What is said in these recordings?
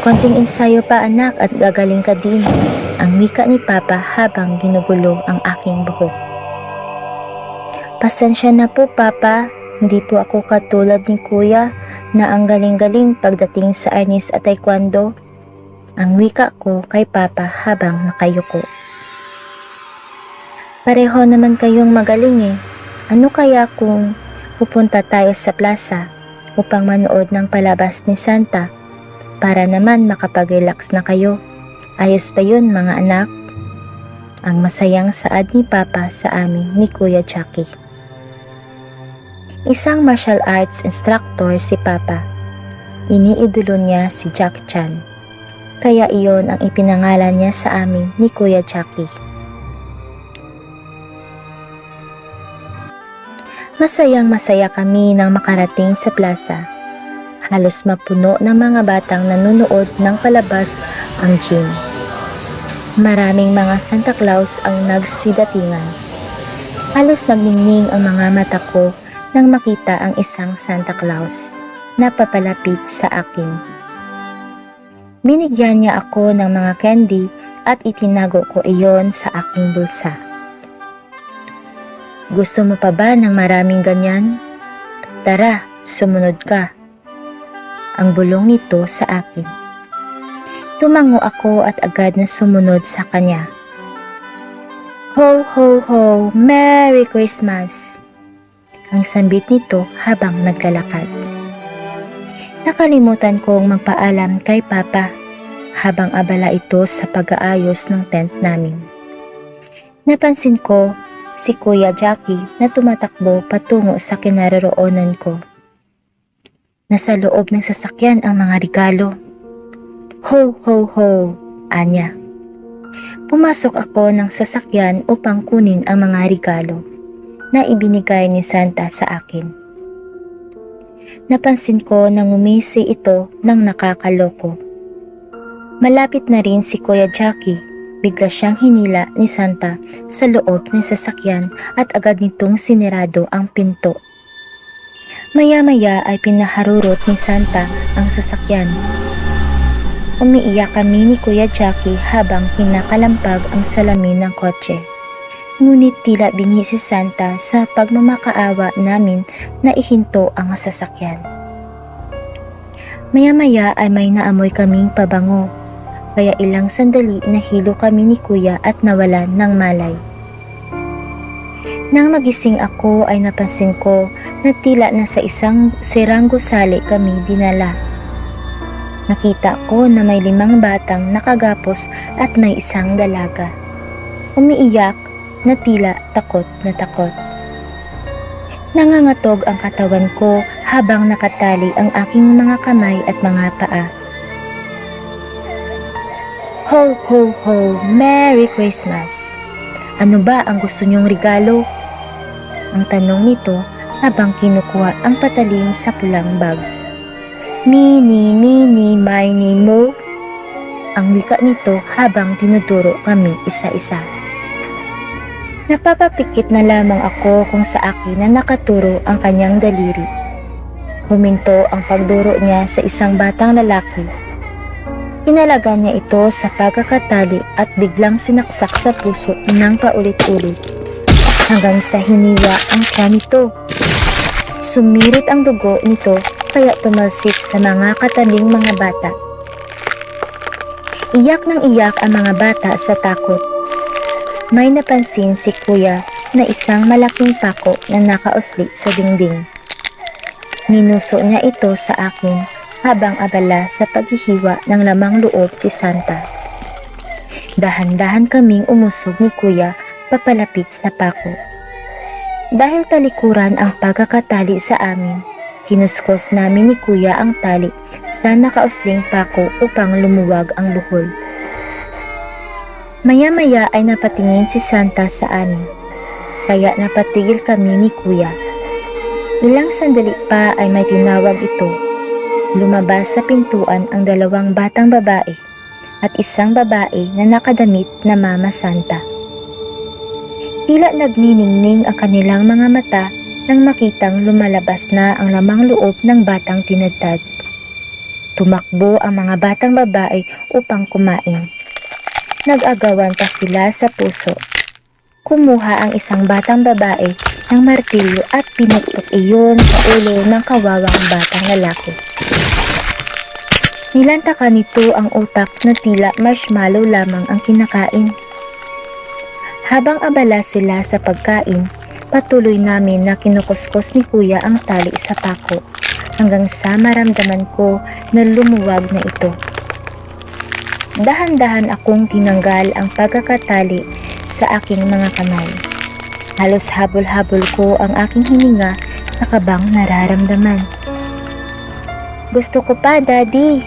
Konting ensayo pa anak at gagaling ka din, ang wika ni Papa habang ginugulo ang aking buhok. Pasensya na po Papa, hindi po ako katulad ni Kuya na ang galing-galing pagdating sa arnis at taekwondo. Ang wika ko kay Papa habang nakayuko. Pareho naman kayong magaling eh. Ano kaya kung pupunta tayo sa plaza upang manood ng palabas ni Santa para naman makapag-relax na kayo? Ayos ba yun mga anak? Ang masayang saad ni Papa sa amin ni Kuya Jackie. Isang martial arts instructor si Papa. Iniidolo niya si Jackie Chan. Kaya iyon ang ipinangalan niya sa amin ni Kuya Jackie. Masayang-masaya kami nang makarating sa plaza. Halos mapuno ng mga batang nanonood ng palabas ang gym. Maraming mga Santa Claus ang nagsidatingan. Halos nagningning ang mga mata ko nang makita ang isang Santa Claus na papalapit sa akin. Binigyan niya ako ng mga candy at itinago ko iyon sa aking bulsa. Gusto mo pa ba ng maraming ganyan? Tara, sumunod ka. Ang bulong nito sa akin. Tumango ako at agad na sumunod sa kanya. Ho ho ho, Merry Christmas! Ang sambit nito habang naglalakad. Nakalimutan kong magpaalam kay Papa habang abala ito sa pag-aayos ng tent namin. Napansin ko si Kuya Jackie na tumatakbo patungo sa kinaroroonan ko. Nasa loob ng sasakyan ang mga regalo. Ho ho ho, anya. Pumasok ako ng sasakyan upang kunin ang mga regalo na ibinigay ni Santa sa akin. Napansin ko na ngumisi ito ng nakakaloko. Malapit na rin si Kuya Jackie. Bigla siyang hinila ni Santa sa loob ng sasakyan at agad nitong sinirado ang pinto. Maya-maya ay pinaharurot ni Santa ang sasakyan. Umiiyak kami ni Kuya Jackie habang kinakalampag ang salamin ng kotse. Ngunit tila bingi si Santa sa pagmamakaawa namin na ihinto ang sasakyan. Maya-maya ay may naamoy kaming pabango. Kaya ilang sandali nahilo kami ni Kuya at nawalan ng malay. Nang magising ako ay napansin ko na tila nasa isang sirang gusali kami dinala. Nakita ko na may 5 batang nakagapos at may isang dalaga. Umiiyak na tila takot na takot. Nangangatog ang katawan ko habang nakatali ang aking mga kamay at mga paa. Ho ho ho, Merry Christmas! Ano ba ang gusto niyong regalo? Ang tanong nito habang kinukuha ang patalim sa pulang bag. Mini, mini, mini, mo. Ang wika nito habang tinuturo kami isa-isa. Napapapikit na lamang ako kung sa akin na nakaturo ang kanyang daliri. Huminto ang pagduro niya sa isang batang lalaki. Hinalagan niya ito sa pagkakatali at biglang sinaksak sa puso ng paulit-ulit hanggang sa hiniwa ang tiyan nito. Sumirit ang dugo nito kaya tumalsik sa mga kataling mga bata. Iyak ng iyak ang mga bata sa takot. May napansin si Kuya na isang malaking pako na nakausli sa dingding. Ninuso niya ito sa akin habang abala sa paghihiwa ng lamang loob si Santa. Dahan-dahan kaming umusog ni Kuya papalapit sa pako. Dahil talikuran ang pagkakatali sa amin, kinuskos namin ni Kuya ang tali sa nakausling pako upang lumuwag ang buhol. Maya-maya ay napatingin si Santa sa amin, kaya napatigil kami ni Kuya. Ilang sandali pa ay may tinawag ito. Lumabas sa pintuan ang 2 batang babae at isang babae na nakadamit na Mama Santa. Tila nagniningning ang kanilang mga mata nang makitang lumalabas na ang lamang loob ng batang tinadtad. Tumakbo ang mga batang babae upang kumain. Nag-agawan pa sila sa puso. Kumuha ang isang batang babae ng martilyo at pinukpok iyon sa ulo ng kawawang batang lalaki. Nilantakan nito ang utak na tila marshmallow lamang ang kinakain. Habang abala sila sa pagkain, patuloy namin na kinukuskus ni Kuya ang tali sa pako hanggang sa maramdaman ko na lumuwag na ito. Dahan-dahan akong tinanggal ang pagkakatali sa aking mga kamay. Halos habol-habol ko ang aking hininga sa kabang nararamdaman. "Gusto ko pa, Daddy!"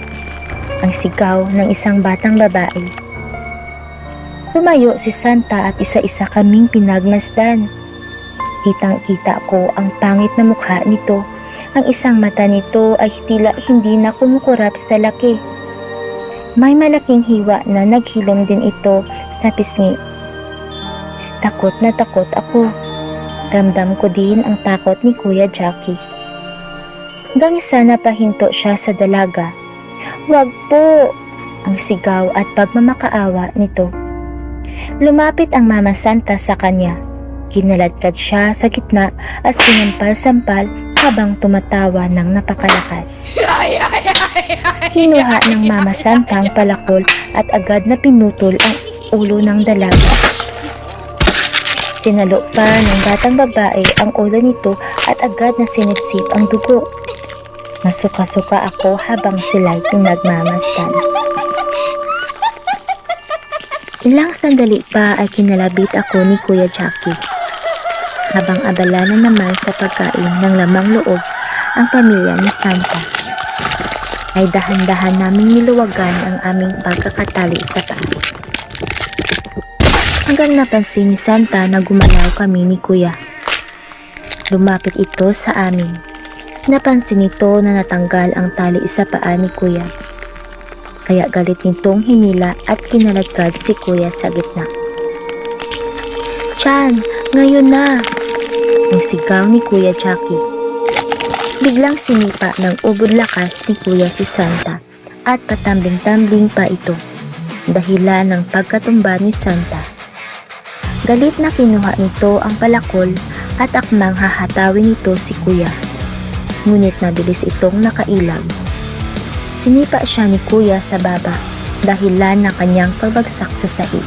ang sigaw ng isang batang babae. Tumayo si Santa at isa-isa kaming pinagmasdan. Kitang-kita ko ang pangit na mukha nito. Ang isang mata nito ay tila hindi na kumukurap sa laki. May malaking hiwa na naghilom din ito sa pisngi. Takot na takot ako. Ramdam ko din ang takot ni Kuya Jackie. Hanggang sa napahinto siya sa dalaga. "Wag po!" ang sigaw at pagmamakaawa nito. Lumapit ang Mama Santa sa kanya. Kinaladkad siya sa gitna at sinampal-sampal habang tumatawa ng napakalakas. Kinuha ng Mama Santa ang palakol at agad na pinutol ang ulo ng dalaga. Tinalo pa ng batang babae ang ulo nito at agad na sinipsip ang dugo. Nasuka-suka ako habang sila'y pinagmamasdan. Ilang sandali pa ay kinalabit ako ni Kuya Jackie. Habang abala na naman sa pagkain ng lamang loob ang pamilya ni Santa, ay dahan-dahan naming niluwagan ang aming pagkakatali sa paa. Hanggang napansin ni Santa na gumalaw kami ni Kuya. Lumapit ito sa amin. Napansin nito na natanggal ang tali sa paa ni Kuya. Kaya galit nitong hinila at kinaladkad si Kuya sa gitna. "Chan, ngayon na!" ang sigaw ni Kuya Jackie. Biglang sinipa ng ubod lakas ni Kuya si Santa at patambling-tambling pa ito, dahilan ng pagkatumba ni Santa. Galit na kinuha nito ang palakol at akmang hahatawin nito si Kuya. Ngunit mabilis itong nakailag. Sinipa siya ni Kuya sa baba, dahilan ng kanyang pagbagsak sa sahig.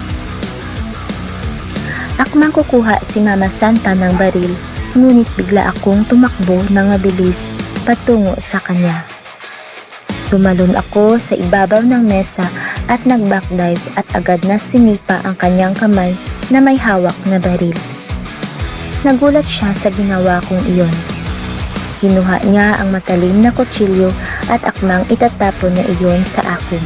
Akmang kukuha si Mama Santa ng baril, ngunit bigla akong tumakbo ng mabilis patungo sa kanya. Tumalon ako sa ibabaw ng mesa at nag-backdive at agad na sinipa ang kanyang kamay na may hawak na baril. Nagulat siya sa ginawa kong iyon. Kinuha niya ang matalim na kutsilyo at akmang itatapon na iyon sa akin.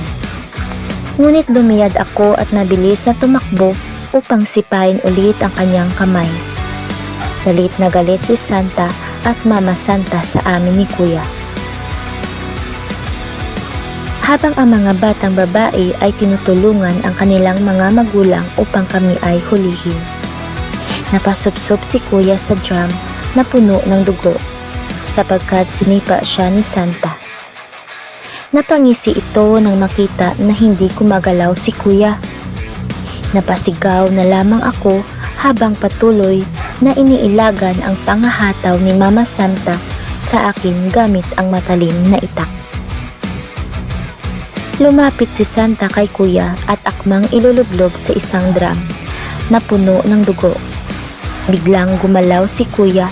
Ngunit lumiyad ako at mabilis na tumakbo upang sipain ulit ang kanyang kamay. Galit na galit si Santa at Mama Santa sa amin ni Kuya. Habang ang mga batang babae ay tinutulungan ang kanilang mga magulang upang kami ay hulihin. Napasupsop si Kuya sa drum na puno ng dugo sapagkat sinipa siya ni Santa. Napangisi ito nang makita na hindi gumagalaw si Kuya. Napasigaw na lamang ako habang patuloy na iniilagan ang pangahataw ni Mama Santa sa akin gamit ang matalim na itak. Lumapit si Santa kay Kuya at akmang ilulublob sa isang drum na puno ng dugo. Biglang gumalaw si Kuya.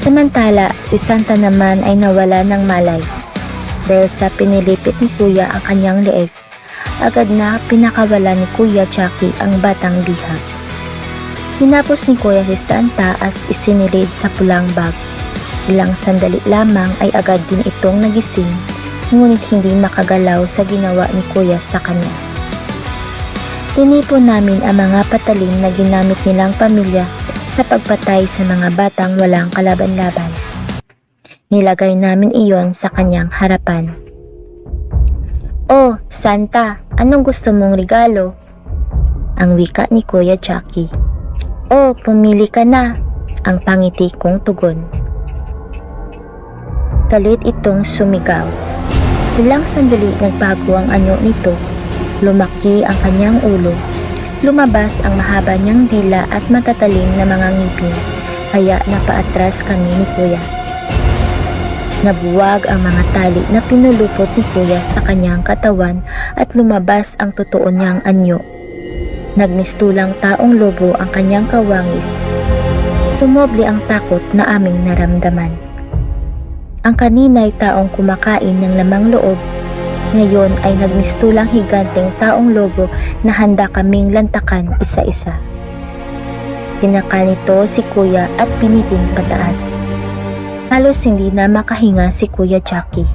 Samantala, si Santa naman ay nawala ng malay. Dahil sa pinilipit ni Kuya ang kanyang leeg, agad na pinakawala ni Kuya Jackie ang batang bihag. Hinapos ni Kuya si Santa as isinilid sa pulang bag. Ilang sandali lamang ay agad din itong nagising, ngunit hindi makagalaw sa ginawa ni Kuya sa kanya. Tinipon namin ang mga patalim na ginamit nilang pamilya sa pagpatay sa mga batang walang kalaban-laban. Nilagay namin iyon sa kanyang harapan. "Oh, Santa, anong gusto mong regalo?" ang wika ni Kuya Jackie. "Oh, pumili ka na," ang pangiti kong tugon. Galit itong sumigaw. Ilang sandali nagbago ang anyo nito. Lumaki ang kanyang ulo. Lumabas ang mahaba niyang dila at matatalim na mga ngipin, kaya napaatras kami ni Kuya. Nabuwag ang mga tali na pinulupot ni Kuya sa kanyang katawan at lumabas ang totoo niyang anyo. Nagmistulang taong lobo ang kanyang kawangis. Tumoble ang takot na aming naramdaman. Ang kanina'y taong kumakain ng lamang loob, ngayon ay nagmistulang higanteng taong lobo na handa kaming lantakan isa-isa. Tinakal nito si Kuya at pinipin pataas. Halos hindi na makahinga si Kuya Jackie.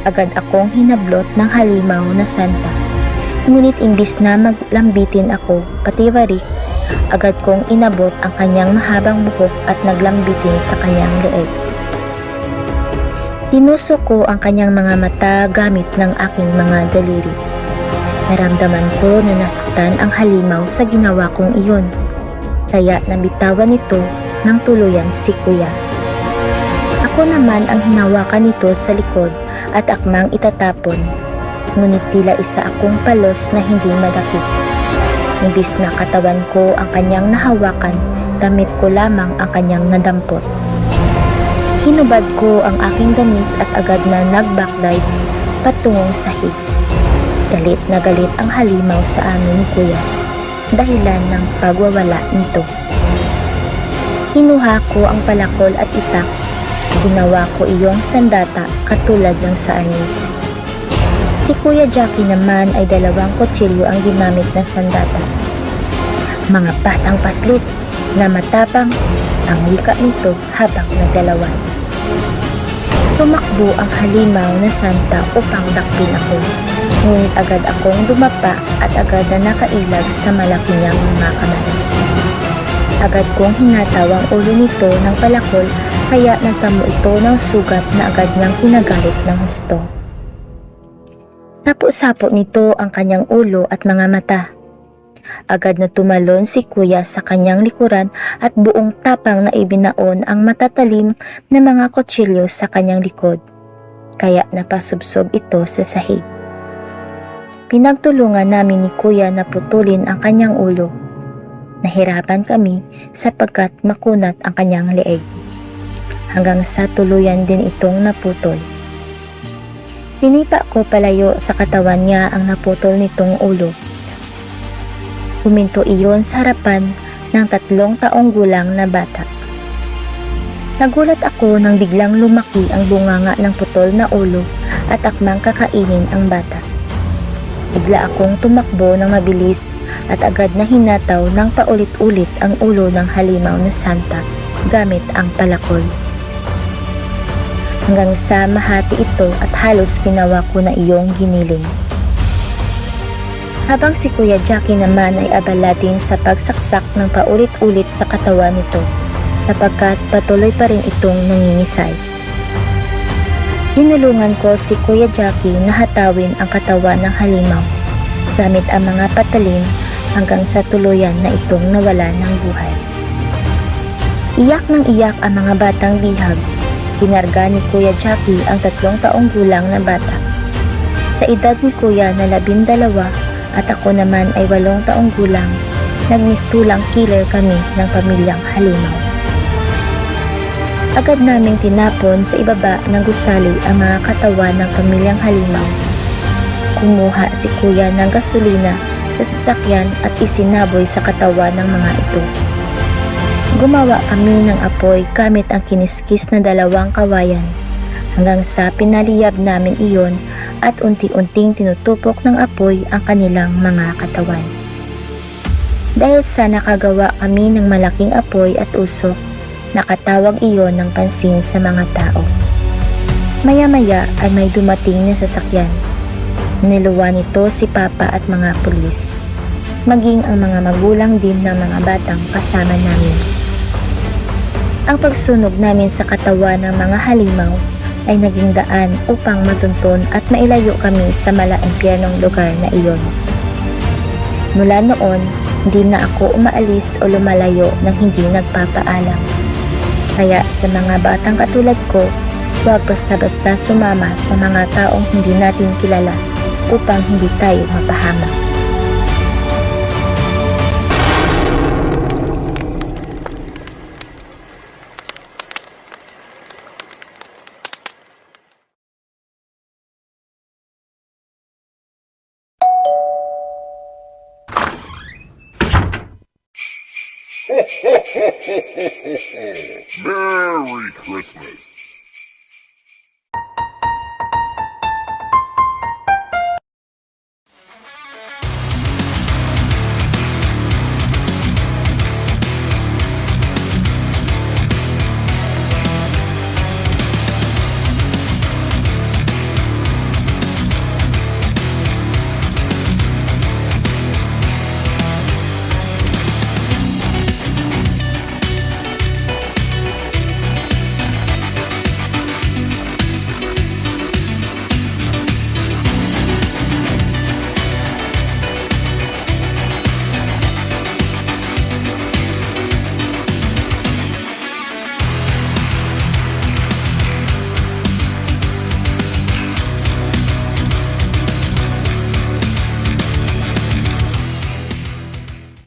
Agad akong hinablot ng halimaw na santa. Ngunit imbis na maglambitin ako, pati warik, agad kong inabot ang kanyang mahabang buhok at naglambitin sa kanyang leeg. Tinusok ko ang kanyang mga mata gamit ng aking mga daliri. Naramdaman ko na nasaktan ang halimaw sa ginawa kong iyon, kaya nabitawan nito ng tuluyan si Kuya. Ako naman ang hinawakan nito sa likod at akmang itatapon, ngunit tila isa akong palos na hindi madakip. Imbis na katawan ko ang kanyang nahawakan, damit ko lamang ang kanyang nadampot. Hinubad ko ang aking damit at agad na nag-backdive patungong sahig. Galit na galit ang halimaw sa amin ni Kuya, dahilan ng pagwawala nito. Kinuha ko ang palakol at itak. Ginawa ko iyong sandata katulad ng sa arnis. Si Kuya Jackie naman ay 2 kutsilyo ang ginamit na sandata. Mga batang paslit na matapang ang wika nito habang nagdalawan. Tumakbo ang halimaw na santa upang dakpin ako, ngunit agad akong dumapa at agad na nakailag sa malaki niyang mga kamay. Agad kong hinataw ang ulo nito ng palakol, kaya nagtamo ito ng sugat na agad niyang kinagalit ng husto. Sapo-sapo nito ang kanyang ulo at mga mata. Agad na tumalon si Kuya sa kanyang likuran at buong tapang na ibinaon ang matatalim na mga kutsilyo sa kanyang likod, kaya napasubsob ito sa sahig. Pinagtulungan namin ni Kuya na putulin ang kanyang ulo. Nahirapan kami sapagkat makunat ang kanyang leeg, hanggang sa tuluyan din itong naputol. Tinita ko palayo sa katawan niya ang naputol nitong ulo. Huminto iyon sa harapan ng 3 taong gulang na bata. Nagulat ako nang biglang lumaki ang bunganga ng putol na ulo at akmang kakainin ang bata. Bigla akong tumakbo ng mabilis at agad na hinataw ng paulit-ulit ang ulo ng halimaw na santa gamit ang palakol. Hanggang sa mahati ito at halos ginawa ko na iyong giniling. Habang si Kuya Jackie naman ay abala din sa pagsaksak ng paulit-ulit sa katawan nito, sapagkat patuloy pa rin itong nangingisay. Tinulungan ko si Kuya Jackie na hatawin ang katawan ng halimaw gamit ang mga patalim hanggang sa tuluyan na itong nawala ng buhay. Iyak ng iyak ang mga batang bihag. Kinarga ni Kuya Jackie ang 3 taong gulang na bata. Sa edad ni Kuya na 12 at ako naman ay 8 taong gulang, nagmistulang killer kami ng pamilyang halimaw. Agad naming tinapon sa ibaba ng gusali ang mga katawan ng pamilyang halimaw. Kumuha si Kuya ng gasolina sa sasakyan at isinaboy sa katawan ng mga ito. Gumawa kami ng apoy gamit ang kiniskis na 2 kawayan, hanggang sa pinaliyab namin iyon at unti-unting tinutupok ng apoy ang kanilang mga katawan. Dahil sa nakagawa kami ng malaking apoy at usok, nakatawag iyon ng pansin sa mga tao. Maya-maya ay may dumating na sasakyan. Niluwa nito si Papa at mga pulis, maging ang mga magulang din ng mga batang kasama namin. Ang pagsunog namin sa katawan ng mga halimaw ay naging daan upang matunton at mailayo kami sa mala-impyernong lugar na iyon. Mula noon, hindi na ako umaalis o lumalayo nang hindi nagpapaalam. Kaya sa mga batang katulad ko, Huwag basta-basta sumama sa mga taong hindi natin kilala upang hindi tayo mapahamak. Merry Christmas.